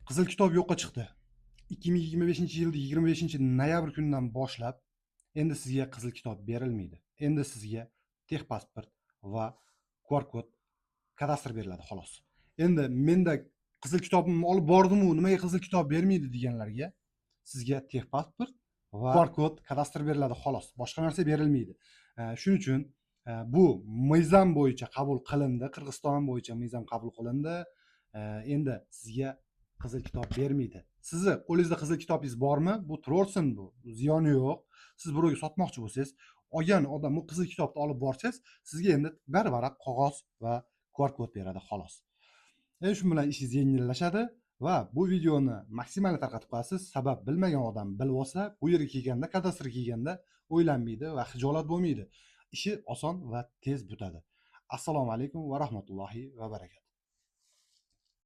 Qizil kitob yo'qqa chiqdi. 2025-yilda 25-noyabr kunidan boshlab endi sizga qizil kitob berilmaydi. Endi sizga texpasport va QR-kod kadastr beriladi xolos. Endi menda qizil kitobimni olib bordim-u, nimaga qizil kitob bermaydi deganlarga sizga texpasport va QR-kod kadastr beriladi xolos. Boshqa narsa berilmaydi. Shuning uchun bu mizam bo'yicha qabul qilindi. Qirg'iziston bo'yicha mizam qabul qilindi. Endi sizga qizil kitob bermaydi. Sizni qo'lingizda qizil kitobingiz bormi? Bu turaversin, bu ziyoni yo'q. Siz birovga sotmoqchi bo'lsangiz, olgan odam bu qizil kitobni olib borsangiz, sizga endi bir varaq qog'oz va QR-kod beradi xolos. Shu bilan ishingiz yengillashadi va bu videoni maksimal tarqatib qo'yasiz. Sabab bilmagan odam bilib olsa, bu yerga kelganda, kadastrga kelganda o'ylanmaydi va xijolat bo'lmaydi. Ishi oson va tez bitadi. Assalomu alaykum va rahmatullohi va barakatuh.